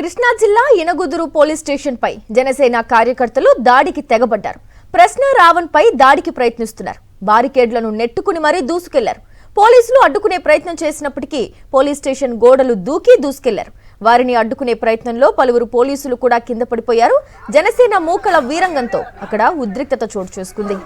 కృష్ణా జిల్లా ఇనగుదురు police station పై జనసేన కార్యకర్తలు దాడికి తెగబడ్డారు. ప్రశ్న రావణ్ పై దాడికి ప్రయత్నిస్తున్నారు. బారికేడ్లను నెట్టుకుని మరీ దూసుకెళ్లారు. పోలీసులు అడ్డుకునే ప్రయత్నం చేసినప్పటికీ పోలీస్ స్టేషన్ గోడలు దూసుకెళ్లారు. వారిని అడ్డుకునే ప్రయత్నంలో పలువురు పోలీసులు కూడా కింద పడిపోయారు. జనసేన మూకల వీరంగంతో అక్కడ ఉద్రిక్తత చోటు చేసుకుంది.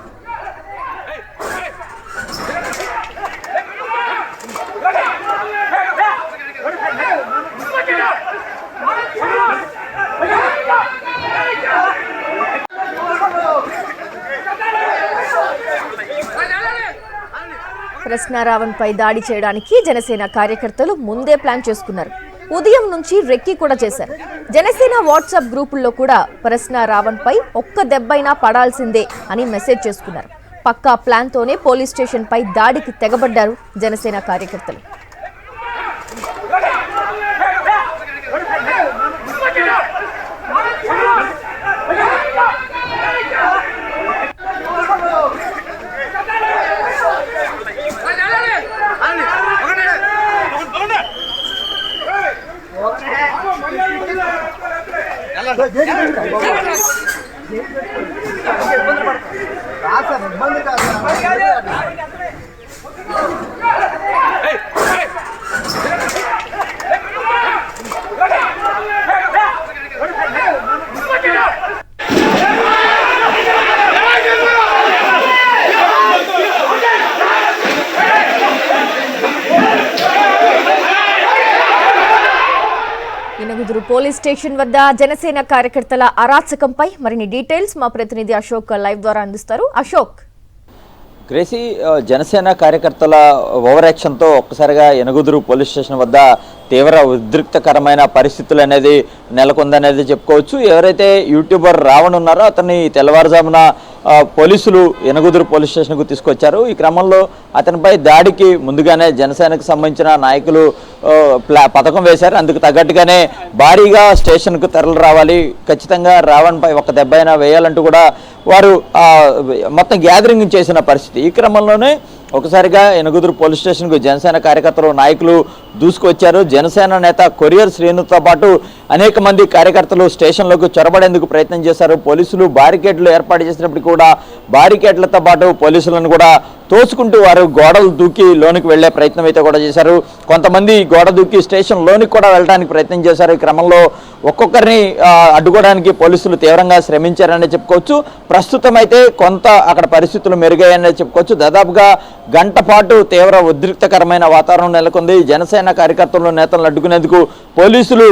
ప్రశ్న రావణ్ పై దాడి చేయడానికి జనసేన కార్యకర్తలు ముందే ప్లాన్ చేసుకున్నారు. ఉదయం నుంచి రెక్కి కూడా చేశారు. జనసేన వాట్సాప్ గ్రూపుల్లో కూడా ప్రశ్న రావణ్ పై ఒక్క దెబ్బైనా పడాల్సిందే అని మెసేజ్ చేసుకున్నారు. పక్కా ప్లాన్ తోనే పోలీస్ స్టేషన్ పై దాడికి తెగబడ్డారు జనసేన కార్యకర్తలు. ఇనగుదురు పోలీస్ స్టేషన్ వద్ద జనసేన కార్యకర్తల అరాచకంపై మరిన్ని డీటెయిల్స్ మా ప్రతినిధి అశోక్ లైవ్ ద్వారా అందిస్తారు. అశోక్, గ్రేసీ, జనసేన కార్యకర్తల ఓవర్ యాక్షన్తో ఒక్కసారిగా ఇనగుదురు పోలీస్ స్టేషన్ వద్ద తీవ్ర ఉద్రిక్తకరమైన పరిస్థితులు అనేది నెలకొందనేది చెప్పుకోవచ్చు. ఎవరైతే యూట్యూబర్ రావణ్ ఉన్నారో అతన్ని తెల్లవారుజామున పోలీసులు ఇనగుదురు పోలీస్ స్టేషన్కు తీసుకొచ్చారు. ఈ క్రమంలో అతనిపై దాడికి ముందుగానే జనసేనకు సంబంధించిన నాయకులు పథకం వేశారు. అందుకు తగ్గట్టుగానే భారీగా స్టేషన్కు తరలి రావాలి, ఖచ్చితంగా రావణ్ పై ఒక దెబ్బ అయినా వేయాలంటూ కూడా వారు మొత్తం గ్యాదరింగ్ చేసిన పరిస్థితి. ఈ క్రమంలోనే ఒకసారిగా ఇనగుదురు పోలీస్ స్టేషన్కు జనసేన కార్యకర్తలు నాయకులు దూసుకొచ్చారు. జనసేన నేత కొరియర్ శ్రీనుతో పాటు అనేక మంది కార్యకర్తలు స్టేషన్లోకి చొరబడేందుకు ప్రయత్నం చేశారు. పోలీసులు బారికేడ్లు ఏర్పాటు చేసినప్పటికీ కూడా బారికేడ్లతో పాటు పోలీసులను కూడా తోసుకుంటూ వారు గోడలు దూకి లోనికి వెళ్లే ప్రయత్నం అయితే కూడా చేశారు. కొంతమంది గోడ దూకి స్టేషన్ లోనికి కూడా వెళ్ళడానికి ప్రయత్నం చేశారు. ఈ క్రమంలో ఒక్కొక్కరిని అడ్డుకోవడానికి పోలీసులు తీవ్రంగా శ్రమించారని చెప్పుకోవచ్చు. ప్రస్తుతం అయితే కొంత అక్కడ పరిస్థితులు మెరుగాయని చెప్పుకోవచ్చు. దాదాపుగా గంట పాటు తీవ్ర ఉద్రిక్తకరమైన వాతావరణం నెలకొంది. జనసేన కార్యకర్తలను నేతలను అడ్డుకునేందుకు పోలీసులు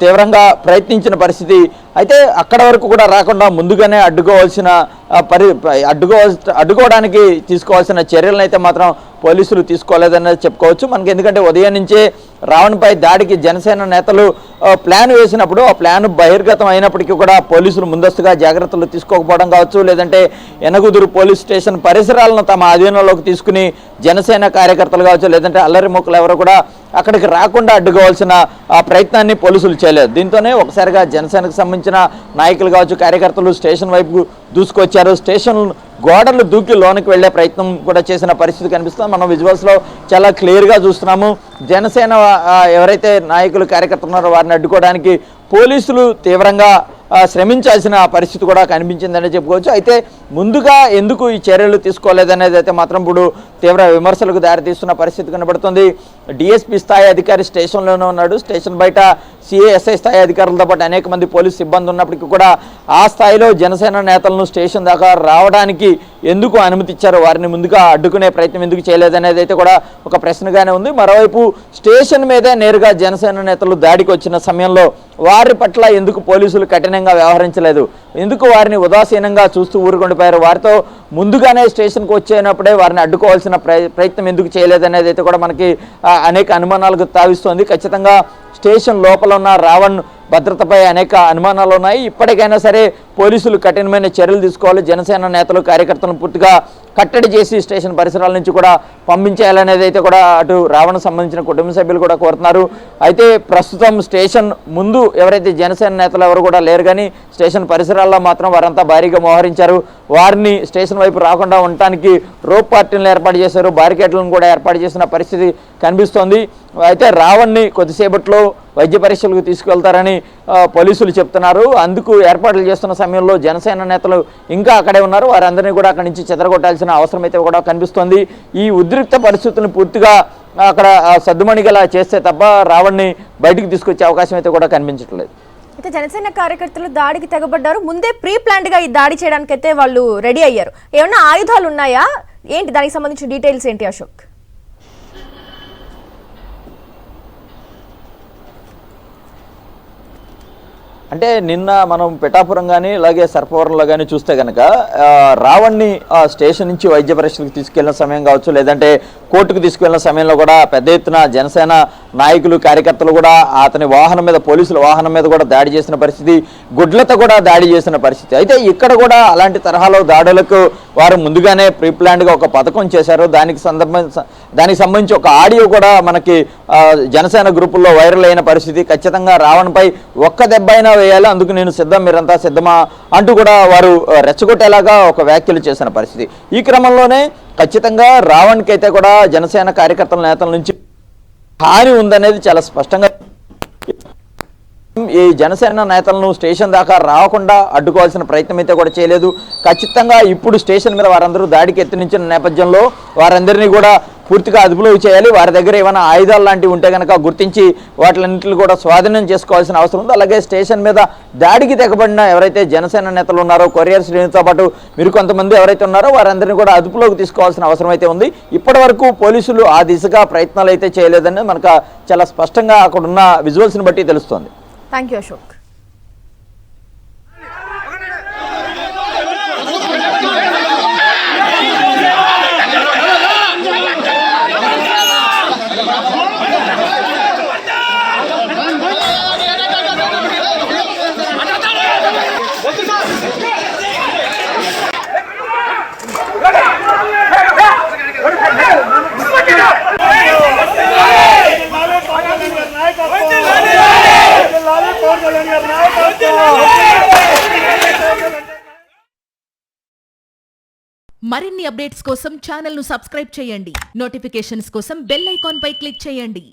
తీవ్రంగా ప్రయత్నించిన పరిస్థితి. అయితే అక్కడ వరకు కూడా రాకుండా ముందుగానే అడ్డుకోవడానికి తీసుకోవాల్సిన చర్యలను అయితే మాత్రం పోలీసులు తీసుకోలేదనేది చెప్పుకోవచ్చు మనకి. ఎందుకంటే ఉదయం నుంచే రావణ్పై దాడికి జనసేన నేతలు ప్లాన్ వేసినప్పుడు ఆ ప్లాన్ బహిర్గతం అయినప్పటికీ కూడా పోలీసులు ముందస్తుగా జాగ్రత్తలు తీసుకోకపోవడం కావచ్చు, లేదంటే ఇనగుదురు పోలీస్ స్టేషన్ పరిసరాలను తమ అధీనంలోకి తీసుకుని జనసేన కార్యకర్తలు కావచ్చు, లేదంటే అల్లరి మొక్కలు ఎవరు కూడా అక్కడికి రాకుండా అడ్డుకోవాల్సిన ప్రయత్నాన్ని పోలీసులు చేయలేదు. దీంతోనే ఒకసారిగా జనసేనకు సంబంధించిన నాయకులు కావచ్చు, కార్యకర్తలు స్టేషన్ వైపు దూసుకొచ్చారు. స్టేషన్ గోడలు దూకి లోనికి వెళ్లే ప్రయత్నం కూడా చేసిన పరిస్థితి కనిపిస్తుంది. మనం విజువల్స్లో చాలా క్లియర్గా చూస్తున్నాము. జనసేన ఎవరైతే నాయకులు కార్యకర్తలు ఉన్నారో వారిని అడ్డుకోవడానికి పోలీసులు తీవ్రంగా శ్రమించాల్సిన పరిస్థితి కూడా కనిపించిందని చెప్పుకోవచ్చు. అయితే ముందుగా ఎందుకు ఈ చర్యలు తీసుకోలేదనేది అయితే మాత్రం ఇప్పుడు తీవ్ర విమర్శలకు దారితీస్తున్న పరిస్థితి కనబడుతుంది. డిఎస్పీ స్థాయి అధికారి స్టేషన్లోనే ఉన్నాడు. స్టేషన్ బయట సిఐఎస్ఐ స్థాయి అధికారులతో పాటు అనేక మంది పోలీసు సిబ్బంది ఉన్నప్పటికీ కూడా ఆ స్థాయిలో జనసేన నేతలను స్టేషన్ దాకా రావడానికి ఎందుకు అనుమతిచ్చారో, వారిని ముందుగా అడ్డుకునే ప్రయత్నం ఎందుకు చేయలేదనేది అయితే కూడా ఒక ప్రశ్నగానే ఉంది. మరోవైపు స్టేషన్ మీదే నేరుగా జనసేన నేతలు దాడికి వచ్చిన సమయంలో వారి పట్ల ఎందుకు పోలీసులు కఠినంగా వ్యవహరించలేదు, ఎందుకు వారిని ఉదాసీనంగా చూస్తూ ఊరుకుండిపోయారు, వారితో ముందుగానే స్టేషన్కి వచ్చేటప్పుడే వారిని అడ్డుకోవాల్సిన ప్రయత్నం ఎందుకు చేయలేదనేది అయితే కూడా మనకి అనేక అనుమానాలకు తావిస్తోంది. ఖచ్చితంగా స్టేషన్ లోపల ఉన్న రావణ్ భద్రతపై అనేక అనుమానాలు ఉన్నాయి. ఇప్పటికైనా సరే పోలీసులు కఠినమైన చర్యలు తీసుకోవాలి. జనసేన నేతలు కార్యకర్తలను పూర్తిగా కట్టడి చేసి స్టేషన్ పరిసరాల నుంచి కూడా పంపించేయాలనేది అయితే కూడా అటు రావణ్ సంబంధించిన కుటుంబ సభ్యులు కూడా కోరుతున్నారు. అయితే ప్రస్తుతం స్టేషన్ ముందు ఎవరైతే జనసేన నేతలు ఎవరు కూడా లేరు, కానీ స్టేషన్ పరిసరాల్లో మాత్రం వారంతా భారీగా మోహరించారు. వారిని స్టేషన్ వైపు రాకుండా ఉండటానికి రోప్ పార్టీలను ఏర్పాటు చేశారు, బారికేడ్లను కూడా ఏర్పాటు చేసిన పరిస్థితి కనిపిస్తోంది. అయితే రావణ్ని కొద్దిసేపట్లో వైద్య పరీక్షలకు తీసుకువెళ్తారని పోలీసులు చెప్తున్నారు. అందుకు ఏర్పాట్లు చేస్తున్న సమయంలో జనసేన నేతలు ఇంకా అక్కడే ఉన్నారు. వారందరినీ కూడా అక్కడి నుంచి చెదరగొట్టాల్సిన అవసరం అయితే కూడా కనిపిస్తోంది. ఈ ఉద్రిక్త పరిస్థితులను పూర్తిగా అక్కడ సద్దుమణిగలా చేస్తే తప్ప రావణ్ని బయటికి తీసుకొచ్చే అవకాశం అయితే కూడా కనిపించట్లేదు. అయితే జనసేన కార్యకర్తలు దాడికి తెగబడ్డారు. ముందే ప్రీ ప్లాన్డ్ గా ఈ దాడి చేయడానికి అయితే వాళ్ళు రెడీ అయ్యారు. ఏమన్నా ఆయుధాలు ఉన్నాయా ఏంటి, దానికి సంబంధించిన డీటెయిల్స్ ఏంటి అశోక్? అంటే నిన్న మనం పిఠాపురం కానీ అలాగే సర్పవరంలో కానీ చూస్తే కనుక రావణ్ని స్టేషన్ నుంచి వైద్య పరీక్షలకు తీసుకెళ్లిన సమయం కావచ్చు, లేదంటే కోర్టుకు తీసుకెళ్లిన సమయంలో కూడా పెద్ద ఎత్తున జనసేన నాయకులు కార్యకర్తలు కూడా అతని వాహనం మీద, పోలీసుల వాహనం మీద కూడా దాడి చేసిన పరిస్థితి, గుడ్లతో కూడా దాడి చేసిన పరిస్థితి. అయితే ఇక్కడ కూడా అలాంటి తరహాలో దాడులకు వారు ముందుగానే ప్రీ ప్లాన్డ్గా ఒక పథకం చేశారు. దానికి సంబంధించి ఒక ఆడియో కూడా మనకి జనసేన గ్రూపుల్లో వైరల్ అయిన పరిస్థితి. ఖచ్చితంగా రావణ్పై ఒక్క దెబ్బ అయినా వేయాలి, అందుకు నేను సిద్ధం, మీరంతా సిద్ధమా అంటూ కూడా వారు రెచ్చగొట్టేలాగా ఒక వ్యాఖ్యలు చేసిన పరిస్థితి. ఈ క్రమంలోనే ఖచ్చితంగా రావణ్కి అయితే కూడా జనసేన కార్యకర్తల నేతల నుంచి హాని ఉందనేది చాలా స్పష్టంగా ఈ జనసేన నేతలను స్టేషన్ దాకా రాకుండా అడ్డుకోవాల్సిన ప్రయత్నం అయితే కూడా చేయలేదు. ఖచ్చితంగా ఇప్పుడు స్టేషన్ మీద వారందరూ దాడికి ఎత్తినించిన నేపథ్యంలో వారందరినీ కూడా పూర్తిగా అదుపులోకి చేయాలి. వారి దగ్గర ఏమైనా ఆయుధాలు లాంటివి ఉంటే కనుక గుర్తించి వాటిలన్నింటిని కూడా స్వాధీనం చేసుకోవాల్సిన అవసరం ఉంది. అలాగే స్టేషన్ మీద దాడికి తెగబడిన ఎవరైతే జనసేన నేతలు ఉన్నారో, కొరియర్ శ్రేణితో పాటు మీరు కొంతమంది ఎవరైతే ఉన్నారో వారందరినీ కూడా అదుపులోకి తీసుకోవాల్సిన అవసరం అయితే ఉంది. ఇప్పటి వరకు పోలీసులు ఆ దిశగా ప్రయత్నాలు అయితే చేయలేదని మనకు చాలా స్పష్టంగా అక్కడున్న విజువల్స్ని బట్టి తెలుస్తోంది. Thank you Ashok. మరిన్ని అప్డేట్స్ కోసం ఛానల్ ను సబ్స్క్రైబ్ చేయండి. నోటిఫికేషన్స్ కోసం బెల్ ఐకాన్ పై క్లిక్ చేయండి.